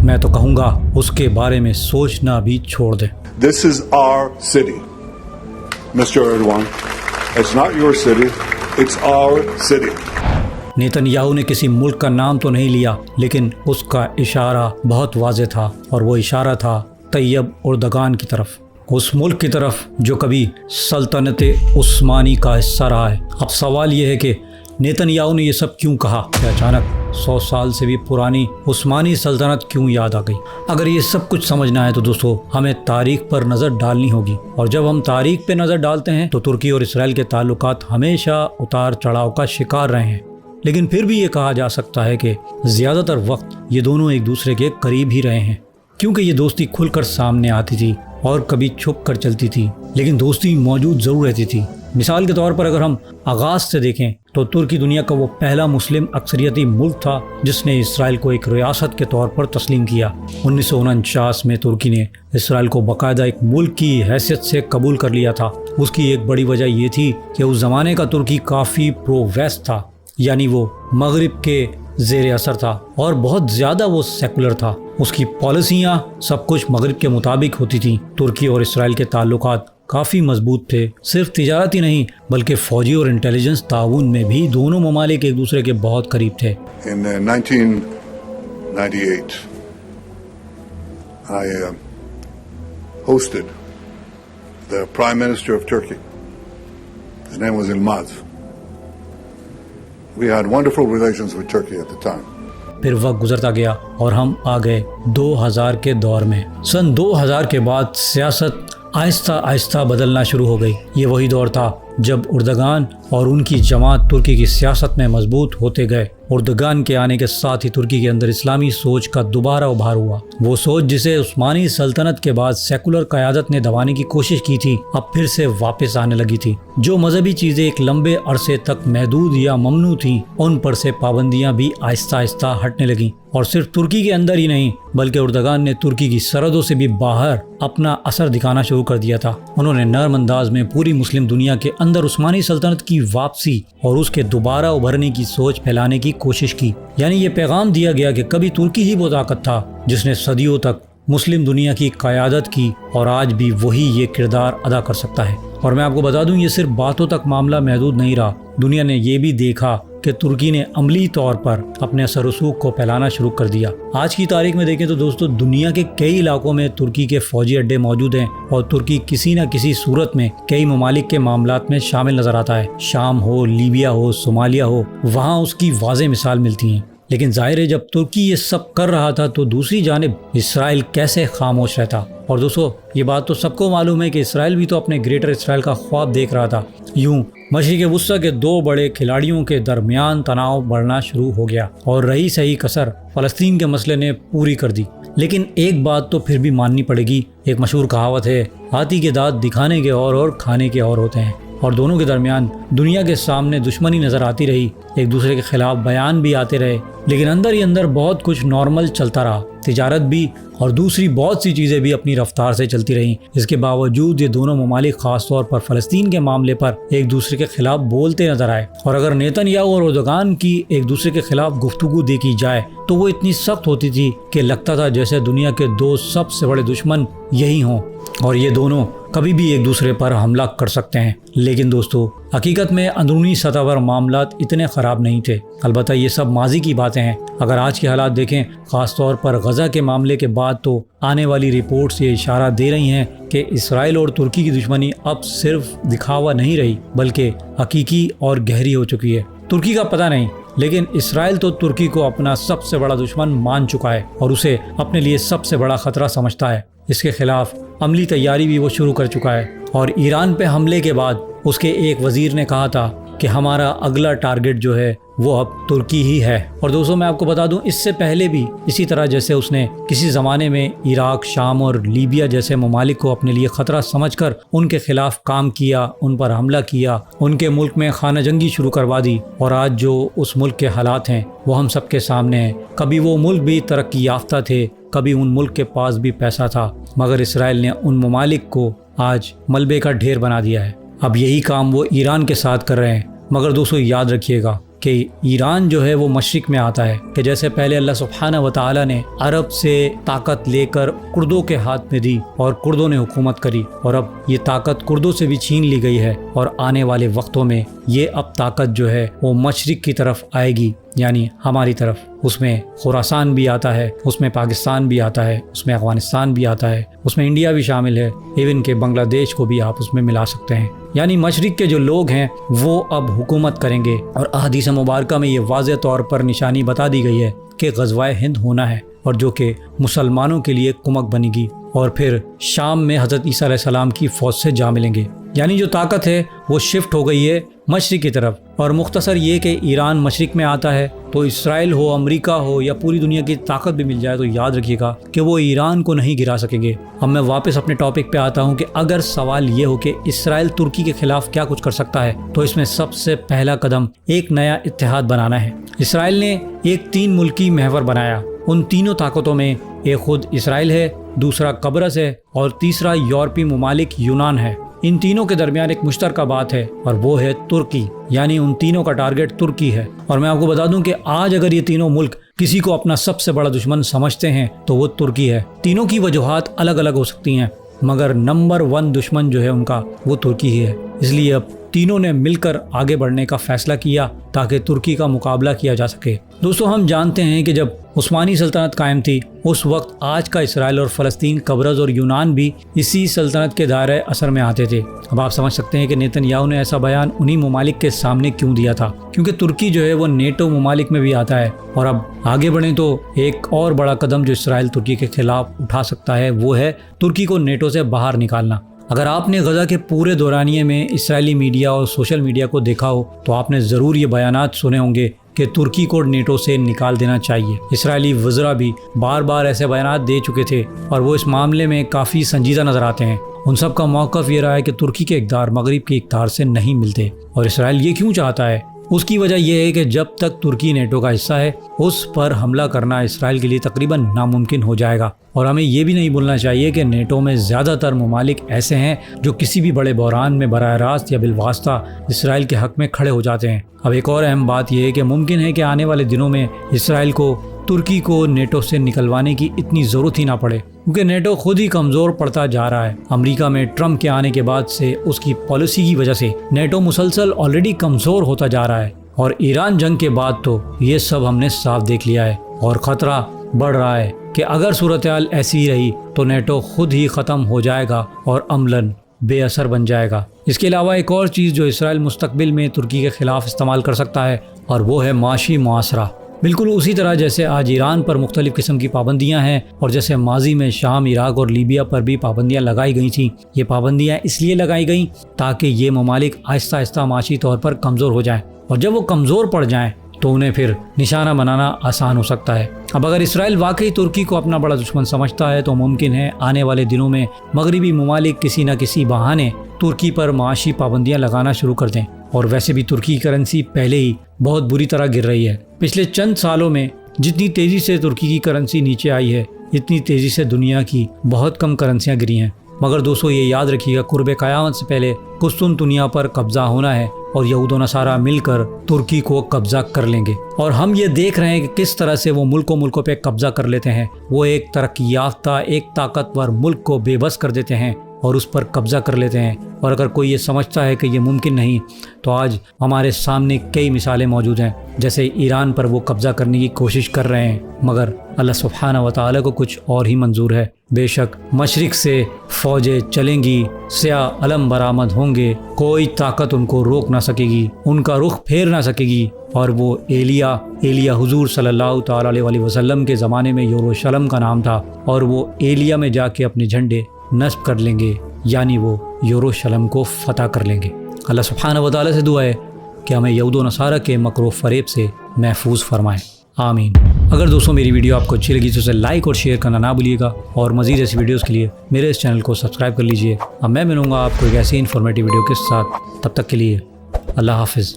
میں تو کہوں گا اس کے بارے میں سوچنا بھی چھوڑ دیں۔ This is our city, Mr. Erdogan. It's not your city, it's our city. Nitin Yahoo نے کسی ملک کا نام تو نہیں لیا، لیکن اس کا اشارہ بہت واضح تھا، اور وہ اشارہ تھا طیب اردگان کی طرف، اس ملک کی طرف جو کبھی سلطنت عثمانی کا حصہ رہا ہے۔ اب سوال یہ ہے کہ نیتن یاہو نے یہ سب کیوں کہا؟ کہ اچانک 100 سال سے بھی پرانی عثمانی سلطنت کیوں یاد آ گئی؟ اگر یہ سب کچھ سمجھنا ہے تو دوستو ہمیں تاریخ پر نظر ڈالنی ہوگی، اور جب ہم تاریخ پہ نظر ڈالتے ہیں تو ترکی اور اسرائیل کے تعلقات ہمیشہ اتار چڑھاؤ کا شکار رہے ہیں، لیکن پھر بھی یہ کہا جا سکتا ہے کہ زیادہ تر وقت یہ دونوں ایک دوسرے کے قریب ہی رہے ہیں، کیونکہ یہ دوستی کھل کر سامنے آتی تھی اور کبھی چھپ کر چلتی تھی، لیکن دوستی موجود ضرور رہتی تھی۔ مثال کے طور پر اگر ہم آغاز سے دیکھیں تو ترکی دنیا کا وہ پہلا مسلم اکثریتی ملک تھا جس نے اسرائیل کو ایک ریاست کے طور پر تسلیم کیا۔ 1949 میں ترکی نے اسرائیل کو باقاعدہ ایک ملک کی حیثیت سے قبول کر لیا تھا۔ اس کی ایک بڑی وجہ یہ تھی کہ اس زمانے کا ترکی کافی پرو ویسٹ تھا، یعنی وہ مغرب کے زیر اثر تھا اور بہت زیادہ وہ سیکولر تھا۔ اس کی پالیسیاں سب کچھ مغرب کے مطابق ہوتی تھیں۔ ترکی اور اسرائیل کے تعلقات کافی مضبوط تھے، صرف تجارتی نہیں بلکہ فوجی اور انٹیلیجنس تعاون میں بھی دونوں ممالک ایک دوسرے کے بہت قریب تھے۔ In 1998, I hosted the Prime Minister of Turkey. His name was Yilmaz. We had wonderful relations with Turkey at the time. پھر وقت گزرتا گیا اور ہم آ گئے 2000 کے دور میں۔ سن 2000 کے بعد سیاست آہستہ آہستہ بدلنا شروع ہو گئی۔ یہ وہی دور تھا جب اردگان اور ان کی جماعت ترکی کی سیاست میں مضبوط ہوتے گئے۔ اردگان کے آنے کے ساتھ ہی ترکی کے اندر اسلامی سوچ کا دوبارہ ابھار ہوا۔ وہ سوچ جسے عثمانی سلطنت کے بعد سیکولر قیادت نے دبانے کی کوشش کی تھی، اب پھر سے واپس آنے لگی تھی۔ جو مذہبی چیزیں ایک لمبے عرصے تک محدود یا ممنوع تھیں، ان پر سے پابندیاں بھی آہستہ آہستہ ہٹنے لگیں، اور صرف ترکی کے اندر ہی نہیں بلکہ اردگان نے ترکی کی سرحدوں سے بھی باہر اپنا اثر دکھانا شروع کر دیا تھا۔ انہوں نے نرم انداز میں پوری مسلم دنیا کے اندر عثمانی سلطنت کی واپسی اور اس کے دوبارہ ابھرنے کی سوچ پھیلانے کی کوشش کی۔ یعنی یہ پیغام دیا گیا کہ کبھی ترکی ہی وہ طاقت تھا جس نے صدیوں تک مسلم دنیا کی قیادت کی، اور آج بھی وہی یہ کردار ادا کر سکتا ہے۔ اور میں آپ کو بتا دوں یہ صرف باتوں تک معاملہ محدود نہیں رہا، دنیا نے یہ بھی دیکھا کہ ترکی نے عملی طور پر اپنے اثر رسوخ کو پھیلانا شروع کر دیا۔ آج کی تاریخ میں دیکھیں تو دوستو دنیا کے کئی علاقوں میں ترکی کے فوجی اڈے موجود ہیں، اور ترکی کسی نہ کسی صورت میں کئی ممالک کے معاملات میں شامل نظر آتا ہے۔ شام ہو، لیبیا ہو، صومالیہ ہو، وہاں اس کی واضح مثال ملتی ہیں۔ لیکن ظاہر ہے جب ترکی یہ سب کر رہا تھا تو دوسری جانب اسرائیل کیسے خاموش رہتا؟ اور دوستو یہ بات تو سب کو معلوم ہے کہ اسرائیل بھی تو اپنے گریٹر اسرائیل کا خواب دیکھ رہا تھا۔ یوں مشرق وسطی کے دو بڑے کھلاڑیوں کے درمیان تناؤ بڑھنا شروع ہو گیا، اور رہی صحیح کسر فلسطین کے مسئلے نے پوری کر دی۔ لیکن ایک بات تو پھر بھی ماننی پڑے گی، ایک مشہور کہاوت ہے، ہاتھی کے دانت دکھانے کے اور کھانے کے اور ہوتے ہیں، اور دونوں کے درمیان دنیا کے سامنے دشمنی نظر آتی رہی، ایک دوسرے کے خلاف بیان بھی آتے رہے، لیکن اندر ہی اندر بہت کچھ نارمل چلتا رہا، تجارت بھی اور دوسری بہت سی چیزیں بھی اپنی رفتار سے چلتی رہیں۔ اس کے باوجود یہ دونوں ممالک خاص طور پر فلسطین کے معاملے پر ایک دوسرے کے خلاف بولتے نظر آئے، اور اگر نیتن یاہو اور اردگان کی ایک دوسرے کے خلاف گفتگو دیکھی جائے تو وہ اتنی سخت ہوتی تھی کہ لگتا تھا جیسے دنیا کے دو سب سے بڑے دشمن یہی ہوں، اور یہ دونوں کبھی بھی ایک دوسرے پر حملہ کر سکتے ہیں۔ لیکن دوستو حقیقت میں اندرونی سطح پر معاملات اتنے خراب نہیں تھے۔ البتہ یہ سب ماضی کی باتیں ہیں۔ اگر آج کے حالات دیکھیں، خاص طور پر غزہ کے معاملے کے بعد، تو آنے والی رپورٹس یہ اشارہ دے رہی ہیں کہ اسرائیل اور ترکی کی دشمنی اب صرف دکھاوا نہیں رہی بلکہ حقیقی اور گہری ہو چکی ہے۔ ترکی کا پتہ نہیں، لیکن اسرائیل تو ترکی کو اپنا سب سے بڑا دشمن مان چکا ہے اور اسے اپنے لیے سب سے بڑا خطرہ سمجھتا ہے۔ اس کے خلاف عملی تیاری بھی وہ شروع کر چکا ہے، اور ایران پہ حملے کے بعد اس کے ایک وزیر نے کہا تھا کہ ہمارا اگلا ٹارگٹ جو ہے وہ اب ترکی ہی ہے۔ اور دوستوں میں آپ کو بتا دوں اس سے پہلے بھی اسی طرح جیسے اس نے کسی زمانے میں عراق، شام اور لیبیا جیسے ممالک کو اپنے لیے خطرہ سمجھ کر ان کے خلاف کام کیا، ان پر حملہ کیا، ان کے ملک میں خانہ جنگی شروع کروا دی، اور آج جو اس ملک کے حالات ہیں وہ ہم سب کے سامنے ہیں۔ کبھی وہ ملک بھی ترقی یافتہ تھے، کبھی ان ملک کے پاس بھی پیسہ تھا، مگر اسرائیل نے ان ممالک کو آج ملبے کا ڈھیر بنا دیا ہے۔ اب یہی کام وہ ایران کے ساتھ کر رہے ہیں، مگر دوستو یاد رکھیے گا کہ ایران جو ہے وہ مشرق میں آتا ہے، کہ جیسے پہلے اللہ سبحانہ و تعالی نے عرب سے طاقت لے کر کردوں کے ہاتھ میں دی اور کردوں نے حکومت کری، اور اب یہ طاقت کردوں سے بھی چھین لی گئی ہے، اور آنے والے وقتوں میں یہ اب طاقت جو ہے وہ مشرق کی طرف آئے گی، یعنی ہماری طرف۔ اس میں خراسان بھی آتا ہے، اس میں پاکستان بھی آتا ہے، اس میں افغانستان بھی آتا ہے، اس میں انڈیا بھی شامل ہے، ایون کہ بنگلہ دیش کو بھی آپ اس میں ملا سکتے ہیں۔ یعنی مشرق کے جو لوگ ہیں وہ اب حکومت کریں گے، اور احادیث مبارکہ میں یہ واضح طور پر نشانی بتا دی گئی ہے کہ غزوہ ہند ہونا ہے، اور جو کہ مسلمانوں کے لیے کمک بنے گی، اور پھر شام میں حضرت عیسیٰ علیہ السلام کی فوج سے جا ملیں گے۔ یعنی جو طاقت ہے وہ شفٹ ہو گئی ہے مشرق کی طرف۔ اور مختصر یہ کہ ایران مشرق میں آتا ہے تو اسرائیل ہو، امریکہ ہو، یا پوری دنیا کی طاقت بھی مل جائے تو یاد رکھیے گا کہ وہ ایران کو نہیں گرا سکیں گے۔ اب میں واپس اپنے ٹاپک پہ آتا ہوں کہ اگر سوال یہ ہو کہ اسرائیل ترکی کے خلاف کیا کچھ کر سکتا ہے، تو اس میں سب سے پہلا قدم ایک نیا اتحاد بنانا ہے۔ اسرائیل نے ایک 3 ملکی محور بنایا، ان تینوں طاقتوں میں ایک خود اسرائیل ہے، دوسرا قبرص ہے، اور تیسرا یورپی ممالک یونان ہے۔ ان تینوں کے درمیان ایک مشترکہ بات ہے، اور وہ ہے ترکی، یعنی ان تینوں کا ٹارگٹ ترکی ہے۔ اور میں آپ کو بتا دوں کہ آج اگر یہ تینوں ملک کسی کو اپنا سب سے بڑا دشمن سمجھتے ہیں تو وہ ترکی ہے۔ تینوں کی وجوہات الگ الگ ہو سکتی ہیں، مگر نمبر 1 دشمن جو ہے ان کا وہ ترکی ہی ہے۔ اس لیے اب تینوں نے مل کر آگے بڑھنے کا فیصلہ کیا تاکہ ترکی کا مقابلہ کیا جا سکے۔ دوستو، ہم جانتے ہیں کہ جب عثمانی سلطنت قائم تھی اس وقت آج کا اسرائیل اور فلسطین، قبرص اور یونان بھی اسی سلطنت کے دائرۂ اثر میں آتے تھے۔ اب آپ سمجھ سکتے ہیں کہ نیتن یاہو نے ایسا بیان انہی ممالک کے سامنے کیوں دیا تھا، کیونکہ ترکی جو ہے وہ نیٹو ممالک میں بھی آتا ہے۔ اور اب آگے بڑھیں تو ایک اور بڑا قدم جو اسرائیل ترکی کے خلاف اٹھا سکتا ہے وہ ہے ترکی کو نیٹو سے باہر نکالنا۔ اگر آپ نے غزہ کے پورے دورانیے میں اسرائیلی میڈیا اور سوشل میڈیا کو دیکھا ہو تو آپ نے ضرور یہ بیانات سنے ہوں گے کہ ترکی کو نیٹو سے نکال دینا چاہیے۔ اسرائیلی وزراء بھی بار بار ایسے بیانات دے چکے تھے، اور وہ اس معاملے میں کافی سنجیدہ نظر آتے ہیں۔ ان سب کا موقف یہ رہا ہے کہ ترکی کے اقدار مغرب کے اقدار سے نہیں ملتے۔ اور اسرائیل یہ کیوں چاہتا ہے؟ اس کی وجہ یہ ہے کہ جب تک ترکی نیٹو کا حصہ ہے اس پر حملہ کرنا اسرائیل کے لیے تقریباً ناممکن ہو جائے گا۔ اور ہمیں یہ بھی نہیں بھولنا چاہیے کہ نیٹو میں زیادہ تر ممالک ایسے ہیں جو کسی بھی بڑے بحران میں براہ راست یا بالواسطہ اسرائیل کے حق میں کھڑے ہو جاتے ہیں۔ اب ایک اور اہم بات یہ ہے کہ ممکن ہے کہ آنے والے دنوں میں اسرائیل کو ترکی کو نیٹو سے نکلوانے کی اتنی ضرورت ہی نہ پڑے، کیونکہ نیٹو خود ہی کمزور پڑتا جا رہا ہے۔ امریکہ میں ٹرمپ کے آنے کے بعد سے اس کی پالیسی کی وجہ سے نیٹو مسلسل آلریڈی کمزور ہوتا جا رہا ہے، اور ایران جنگ کے بعد تو یہ سب ہم نے صاف دیکھ لیا ہے، اور خطرہ بڑھ رہا ہے کہ اگر صورتحال ایسی ہی رہی تو نیٹو خود ہی ختم ہو جائے گا اور عملاً بے اثر بن جائے گا۔ اس کے علاوہ ایک اور چیز جو اسرائیل مستقبل میں ترکی کے خلاف استعمال کر سکتا ہے، اور وہ ہے معاشی محاصرہ۔ بالکل اسی طرح جیسے آج ایران پر مختلف قسم کی پابندیاں ہیں، اور جیسے ماضی میں شام، عراق اور لیبیا پر بھی پابندیاں لگائی گئی تھیں۔ یہ پابندیاں اس لیے لگائی گئیں تاکہ یہ ممالک آہستہ آہستہ معاشی طور پر کمزور ہو جائیں، اور جب وہ کمزور پڑ جائیں تو انہیں پھر نشانہ بنانا آسان ہو سکتا ہے۔ اب اگر اسرائیل واقعی ترکی کو اپنا بڑا دشمن سمجھتا ہے تو ممکن ہے آنے والے دنوں میں مغربی ممالک کسی نہ کسی بہانے ترکی پر معاشی پابندیاں لگانا شروع کر دیں۔ اور ویسے بھی ترکی کی کرنسی پہلے ہی بہت بری طرح گر رہی ہے۔ پچھلے چند سالوں میں جتنی تیزی سے ترکی کی کرنسی نیچے آئی ہے، اتنی تیزی سے دنیا کی بہت کم کرنسیاں گری ہیں۔ مگر دوستو یہ یاد رکھیے گا، قرب قیامت سے پہلے قسطنطنیہ پر قبضہ ہونا ہے، اور یہود و نصارہ مل کر ترکی کو قبضہ کر لیں گے۔ اور ہم یہ دیکھ رہے ہیں کہ کس طرح سے وہ ملکوں پہ قبضہ کر لیتے ہیں۔ وہ ایک ترقی یافتہ، ایک طاقتور ملک کو بے بس کر دیتے ہیں اور اس پر قبضہ کر لیتے ہیں۔ اور اگر کوئی یہ سمجھتا ہے کہ یہ ممکن نہیں، تو آج ہمارے سامنے کئی مثالیں موجود ہیں، جیسے ایران پر وہ قبضہ کرنے کی کوشش کر رہے ہیں، مگر اللہ سبحانہ و تعالیٰ کو کچھ اور ہی منظور ہے۔ بے شک مشرق سے فوجیں چلیں گی، سیاہ علم برآمد ہوں گے، کوئی طاقت ان کو روک نہ سکے گی، ان کا رخ پھیر نہ سکے گی۔ اور وہ ایلیا حضور صلی اللہ تعالیٰ علیہ وسلم کے زمانے میں یروشلم کا نام تھا، اور وہ ایلیا میں جا کے اپنے جھنڈے نصب کر لیں گے، یعنی وہ یروشلم کو فتح کر لیں گے۔ اللہ سبحانہ و تعالیٰ سے دعا ہے کہ ہمیں یہود و نصارہ کے مکر و فریب سے محفوظ فرمائیں، آمین۔ اگر دوستوں میری ویڈیو آپ کو اچھی لگی تو اسے لائک اور شیئر کرنا نہ بھولیے گا، اور مزید ایسی ویڈیوز کے لیے میرے اس چینل کو سبسکرائب کر لیجئے۔ اب میں ملوں گا آپ کو ایک ایسی انفارمیٹیو ویڈیو کے ساتھ، تب تک کے لیے اللہ حافظ۔